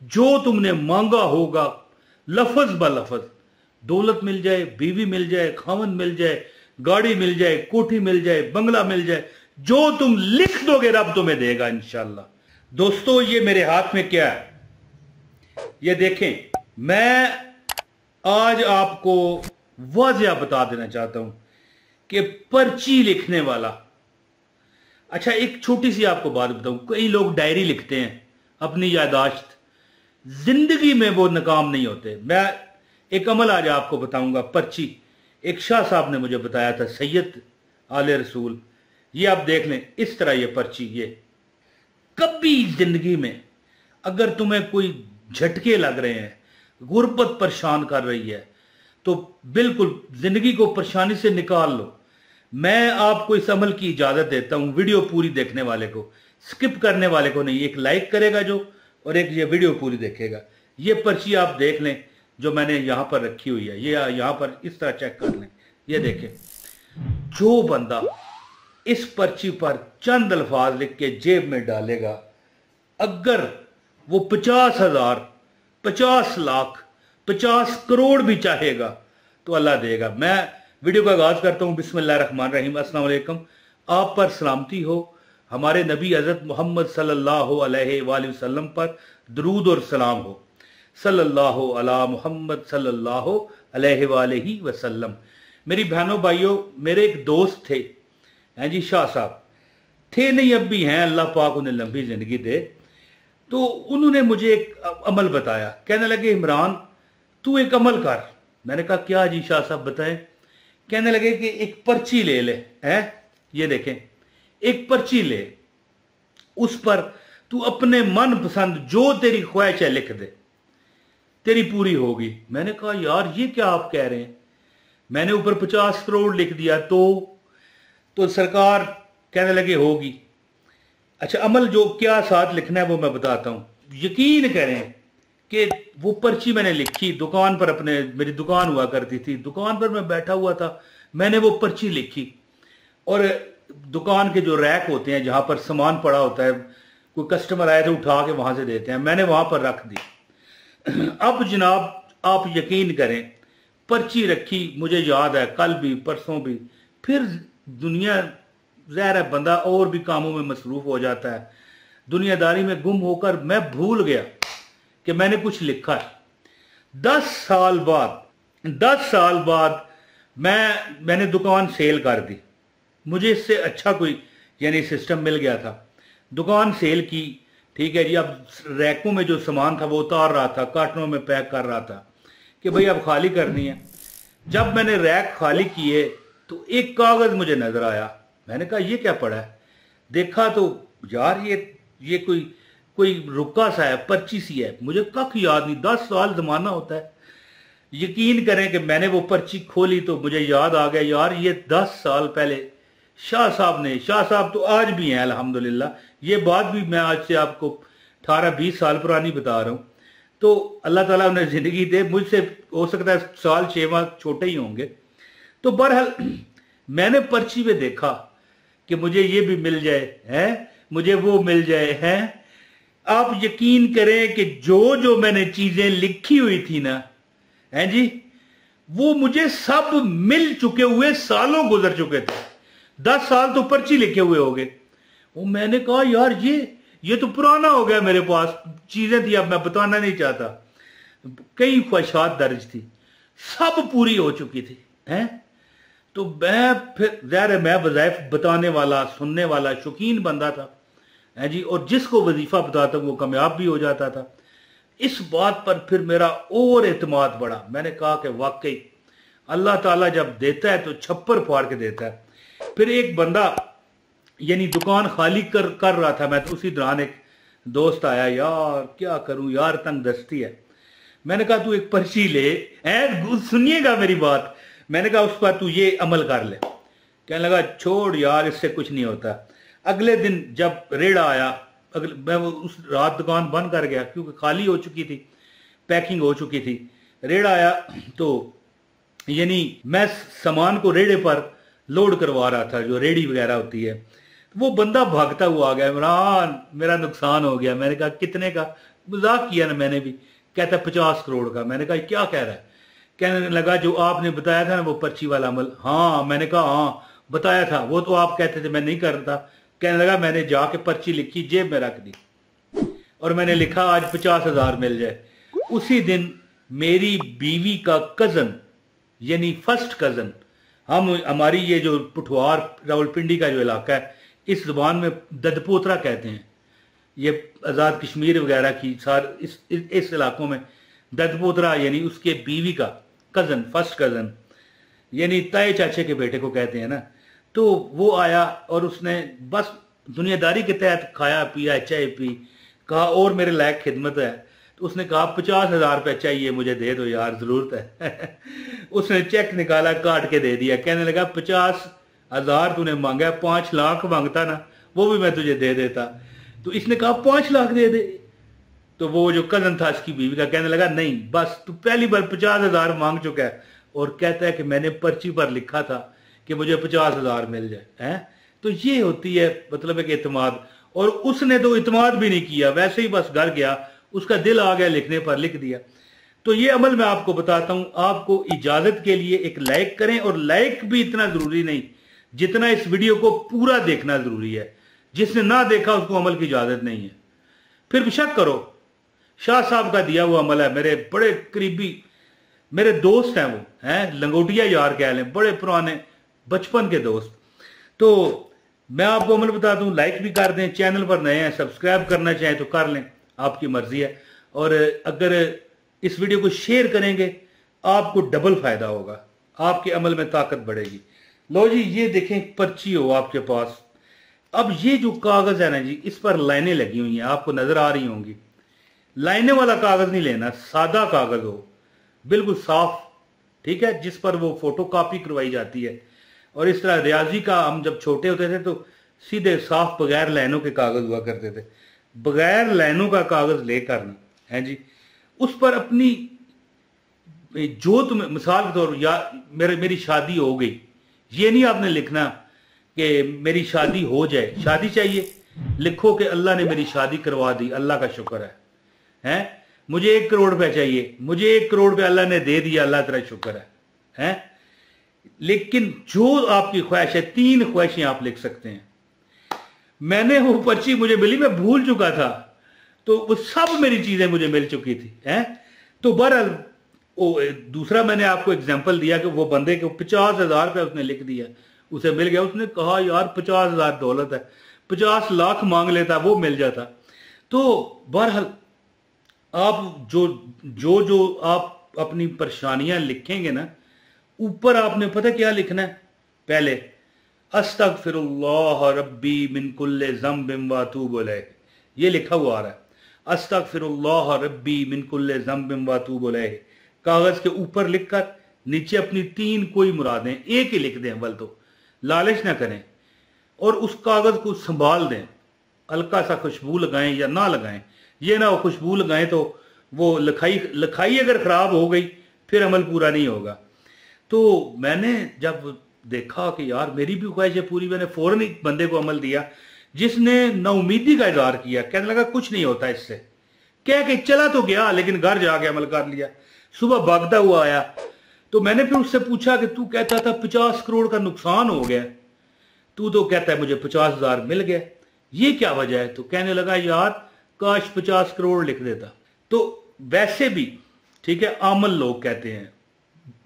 जो तुमने मांगा होगा लफज ब लफज, दौलत मिल जाए, बीवी मिल जाए, खामन मिल जाए, गाड़ी मिल जाए, कोठी मिल जाए, बंगला मिल जाए, जो तुम लिख दोगे रब तुम्हें देगा इंशाल्लाह। दोस्तों ये मेरे हाथ में क्या है, ये देखें। मैं आज आपको वाज़िया बता देना चाहता हूं कि पर्ची लिखने वाला, अच्छा एक छोटी सी आपको बात बताऊं, कई लोग डायरी लिखते हैं अपनी यादाश्त, जिंदगी में वो नाकाम नहीं होते। मैं एक अमल आज आपको बताऊंगा, पर्ची एक शाह साहब ने मुझे बताया था, सैयद आले रसूल। ये आप देख लें, इस तरह ये पर्ची, ये कभी जिंदगी में अगर तुम्हें कोई झटके लग रहे हैं, गुर्बत परेशान कर रही है, तो बिल्कुल जिंदगी को परेशानी से निकाल लो। मैं आपको इस अमल की इजाजत देता हूं, वीडियो पूरी देखने वाले को, स्किप करने वाले को नहीं। एक लाइक करेगा जो, और एक ये वीडियो पूरी देखेगा। ये पर्ची आप देख लें जो मैंने यहां पर रखी हुई है, ये यहां पर इस तरह चेक कर लें, ये देखें। जो बंदा इस पर्ची पर चंद अल्फाज लिख के जेब में डालेगा, अगर वो 50,000, 50 लाख, 50 करोड़ भी चाहेगा तो अल्लाह देगा। मैं वीडियो का आगाज करता हूं, बिस्मिल्लाहिर्रहमानिर्रहीम। अस्सलाम वालेकुम, आप पर सलामती हो, हमारे नबी हजरत मोहम्मद सल्लल्लाहु अलैहि वसल्लम पर दरूद और सलाम हो, सल्लल्लाहु अला मोहम्मद सल्लल्लाहु अलैहि वसल्लम। मेरी बहनों भाइयों, मेरे एक दोस्त थे हैं जी, शाह साहब थे, नहीं अब भी हैं, अल्लाह पाक उन्हें लंबी जिंदगी दे। तो उन्होंने मुझे एक अमल बताया, कहने लगे इमरान तू एक अमल कर। मैंने कहा क्या जी शाह साहब बताएं। कहने लगे कि एक पर्ची ले ले, हैं ये देखें, एक पर्ची ले, उस पर तू अपने मन पसंद जो तेरी ख्वाहिश है लिख दे, तेरी पूरी होगी। मैंने कहा यार ये क्या आप कह रहे हैं, मैंने ऊपर 50 करोड़ लिख दिया तो सरकार कहने लगे होगी। अच्छा अमल जो क्या साथ लिखना है वो मैं बताता हूं। यकीन करें कि वो पर्ची मैंने लिखी दुकान पर, अपने मेरी दुकान हुआ करती थी, दुकान पर मैं बैठा हुआ था, मैंने वो पर्ची लिखी, और दुकान के जो रैक होते हैं जहां पर सामान पड़ा होता है, कोई कस्टमर आए तो उठा के वहां से देते हैं, मैंने वहां पर रख दी। अब जनाब आप यकीन करें, पर्ची रखी, मुझे याद है कल भी परसों भी, फिर दुनिया ज़ाहिर है बंदा और भी कामों में मसरूफ हो जाता है, दुनियादारी में गुम होकर मैं भूल गया कि मैंने कुछ लिखा है। 10 साल बाद मैंने दुकान सेल कर दी, मुझे इससे अच्छा कोई यानी सिस्टम मिल गया था। दुकान सेल की, ठीक है जी। अब रैकों में जो सामान था वो उतार रहा था, कार्टनों में पैक कर रहा था कि भाई अब खाली करनी है। जब मैंने रैक खाली किए तो एक कागज मुझे नजर आया, मैंने कहा ये क्या पड़ा है। देखा तो यार ये कोई रुका सा है, पर्ची सी है, मुझे कख याद नहीं, 10 साल जमाना होता है। यकीन करें कि मैंने वो पर्ची खोली तो मुझे याद आ गया, यार ये 10 साल पहले शाह साहब तो आज भी हैं अल्हम्दुलिल्लाह। ये बात भी मैं आज से आपको 18-20 साल पुरानी बता रहा हूं। तो अल्लाह ताला उन्हें जिंदगी दे, मुझसे हो सकता है साल 6 माह छोटे ही होंगे। तो बहरहाल मैंने पर्ची में देखा कि मुझे ये भी मिल जाए है, मुझे वो मिल जाए है। आप यकीन करें कि जो मैंने चीजें लिखी हुई थी ना, हैं जी, वो मुझे सब मिल चुके हुए, सालों गुजर चुके थे। 10 साल तो पर्ची लिखे हुए हो गए। वो मैंने कहा यार ये तो पुराना हो गया, मेरे पास चीजें थी, अब मैं बताना नहीं चाहता, कई ख्वाहिशात दर्ज थी, सब पूरी हो चुकी थी हैं। तो मैं फिर ज़ाहिर है मैं वज़ाइफ बताने वाला, सुनने वाला शौकीन बंदा था है जी, और जिसको वजीफा बताता वो कामयाब भी हो जाता था। इस बात पर फिर मेरा और एतमाद बढ़ा। मैंने कहा कि वाकई अल्लाह ताला जब देता है तो छप्पर फाड़ के देता है। फिर एक बंदा यानी दुकान खाली कर रहा था मैं, तो उसी दौरान एक दोस्त आया, यार क्या करूं यार, तंग दस्ती है। मैंने कहा तू एक पर्ची ले, सुनिएगा मेरी बात, मैंने कहा उस पर तू ये अमल कर ले। कहने लगा छोड़ यार इससे कुछ नहीं होता। अगले दिन जब रेड़ा आया, मैं उस रात दुकान बंद कर गया क्योंकि खाली हो चुकी थी, पैकिंग हो चुकी थी। रेड़ा आया तो यानी मैं सामान को रेड़े पर लोड करवा रहा था, जो रेड़ी वगैरह होती है। वो बंदा भागता हुआ आ गया, इमरान मेरा नुकसान हो गया। मैंने कहा कितने का। मजाक किया ना मैंने भी। कहता 50 करोड़ का। मैंने कहा क्या कह रहा है? कहने लगा जो आपने बताया था ना वो पर्ची वाला अमल। हाँ, मैंने कहा हाँ बताया था, वो तो आप कहते थे मैं नहीं कर रहा। कहने लगा मैंने जाके पर्ची लिखी, जेब में रख दी और मैंने लिखा आज 50,000 मिल जाए। उसी दिन मेरी बीवी का कजन, यानी फर्स्ट कजन, हमारी ये जो पुठवार रावलपिंडी का जो इलाका है, इस जुबान में ददपोतरा कहते हैं। ये आज़ाद कश्मीर वगैरह की इस इलाकों में ददपोतरा यानी उसके बीवी का कजन, फर्स्ट कजन, यानी ताए चाचे के बेटे को कहते हैं ना। तो वो आया और उसने बस दुनियादारी के तहत खाया पिया, चाय पी, कहा और मेरे लायक खिदमत है। तो उसने कहा 50,000 रुपये चाहिए मुझे, दे दो यार, जरूरत है। उसने चेक निकाला, काट के दे दिया। कहने लगा 50,000 तूने मांगा, 5 लाख मांगता ना वो भी मैं तुझे दे देता। तो इसने कहा 5 लाख दे दे। तो वो जो कजन था इसकी बीवी का कहने लगा नहीं, बस तू पहली बार 50,000 मांग चुका है और कहता है कि मैंने पर्ची पर लिखा था कि मुझे 50,000 मिल जाए हैं। तो ये होती है मतलब एक एतमाद। और उसने तो इतमाद भी नहीं किया, वैसे ही बस घर गया, उसका दिल आ गया लिखने पर, लिख दिया। तो ये अमल मैं आपको बताता हूं। आपको इजाजत के लिए एक लाइक करें, और लाइक भी इतना जरूरी नहीं जितना इस वीडियो को पूरा देखना जरूरी है। जिसने ना देखा उसको अमल की इजाजत नहीं है। फिर भी शक करो, शाह साहब का दिया हुआ अमल है, मेरे बड़े करीबी मेरे दोस्त हैं, वो हैं लंगोटिया यार कह लें, बड़े पुराने बचपन के दोस्त। तो मैं आपको अमल बताता हूं, लाइक भी कर दें, चैनल पर नए हैं सब्सक्राइब करना चाहें तो कर लें, आपकी मर्जी है। और अगर इस वीडियो को शेयर करेंगे आपको डबल फायदा होगा, आपके अमल में ताकत बढ़ेगी। लो जी, ये देखें पर्ची हो आपके पास। अब ये जो कागज है ना जी, इस पर लाइनें लगी हुई हैं, आपको नजर आ रही होंगी। लाइनें वाला कागज नहीं लेना, सादा कागज हो, बिल्कुल साफ, ठीक है, जिस पर वो फोटो कॉपी करवाई जाती है। और इस तरह रियाजी का हम जब छोटे होते थे तो सीधे साफ बगैर लाइनों के कागज हुआ करते थे। बगैर लाइनों का कागज लेकर ना है जी, उस पर अपनी जो तुम्हें मिसाल के तौर या मेरी शादी हो गई, ये नहीं आपने लिखना कि मेरी शादी हो जाए, शादी चाहिए, लिखो कि अल्लाह ने मेरी शादी करवा दी, अल्लाह का शुक्र है। हैं मुझे 1 करोड़ रुपया चाहिए, मुझे 1 करोड़ रुपया अल्लाह ने दे दिया, अल्लाह तेरा शुक्र है। हैं लेकिन जो आपकी ख्वाहिश है, 3 ख्वाहिशें आप लिख सकते हैं। मैंने वो पर्ची मुझे मिली, मैं भूल चुका था, तो वो सब मेरी चीजें मुझे मिल चुकी थी। हैं तो बहरहाल दूसरा मैंने आपको एग्जांपल दिया कि वो बंदे को 50,000 रुपया उसने लिख दिया, उसे मिल गया। उसने कहा यार 50,000 दौलत है, 50 लाख मांग लेता वो मिल जाता। तो बहरहाल आप जो आप अपनी परेशानियां लिखेंगे ना, ऊपर आपने पता क्या लिखना है? पहले अस्तगफिरुल्लाह रब्बी मिन कुल्ले ज़म्बिन व अतूबु इलैह, ये लिखा हुआ आ रहा है, अस्तगफिरुल्लाह रब्बी मिन कुल्ले ज़म्बिन व अतूबु इलैह। कागज के ऊपर लिखकर नीचे अपनी 3 कोई मुरादें एक ही लिख दें, अव्वल तो लालच ना करें, और उस कागज को संभाल दें, हल्का सा खुशबू लगाएं या ना लगाएं। ये ना वो खुशबू लगाएं तो वो लिखाई अगर खराब हो गई फिर अमल पूरा नहीं होगा। तो मैंने जब देखा कि यार मेरी भी ख्वाहिश है पूरी, मैंने फौरन एक बंदे को अमल दिया जिसने नाउमीदी का इजहार किया। कहने लगा कुछ नहीं होता इससे, कह के चला तो गया लेकिन घर जाके अमल कर लिया। सुबह भागता हुआ आया तो मैंने फिर उससे पूछा कि तू कहता था 50 करोड़ का नुकसान हो गया, तू तो कहता है मुझे 50,000 मिल गया, ये क्या वजह है? तो कहने लगा यार काश 50 करोड़ लिख देता। तो वैसे भी ठीक है, आमल लोग कहते हैं,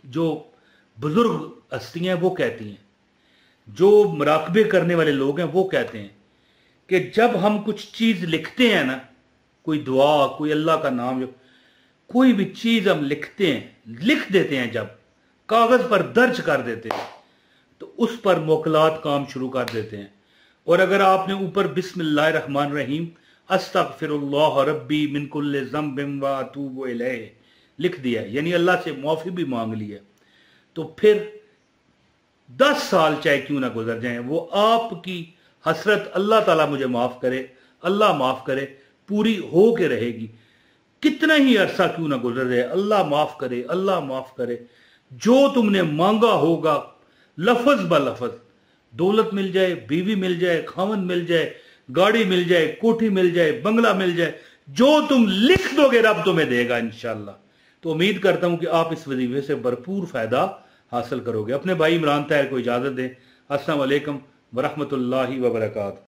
जो बुजुर्ग हस्तियां वो कहती हैं, जो मुराकबे करने वाले लोग हैं वो कहते हैं कि जब हम कुछ चीज लिखते हैं ना, कोई दुआ, कोई अल्लाह का नाम, कोई भी चीज हम लिखते हैं, लिख देते हैं, जब कागज पर दर्ज कर देते हैं तो उस पर मोकलात काम शुरू कर देते हैं। और अगर आपने ऊपर बिस्मिल्लाहिर्रहमानिर्रहीम अस्तगफिरुल्लाह रब्बी मिन कुल्ले ज़म्बिन व अतूबु इलैह लिख दिया, यानी अल्लाह से माफी भी मांग लिया, तो फिर 10 साल चाहे क्यों ना गुजर जाएं, वो आपकी हसरत अल्लाह ताला मुझे माफ करे, अल्लाह माफ करे, पूरी हो के रहेगी। कितना ही अरसा क्यों ना गुजर जाए, अल्लाह माफ करे, अल्लाह माफ करे। जो तुमने मांगा होगा लफज ब लफज, दौलत मिल जाए, बीवी मिल जाए, खामन मिल जाए, गाड़ी मिल जाए, कोठी मिल जाए, बंगला मिल जाए, जो तुम लिख दोगे रब तुम्हें देगा इंशाअल्लाह। तो उम्मीद करता हूं कि आप इस वजीफे से भरपूर फायदा हासिल करोगे। अपने भाई इमरान ताहिर को इजाजत दें। अस्सलाम वालेकुम वरहमतुल्लाहि वबरकातुहू।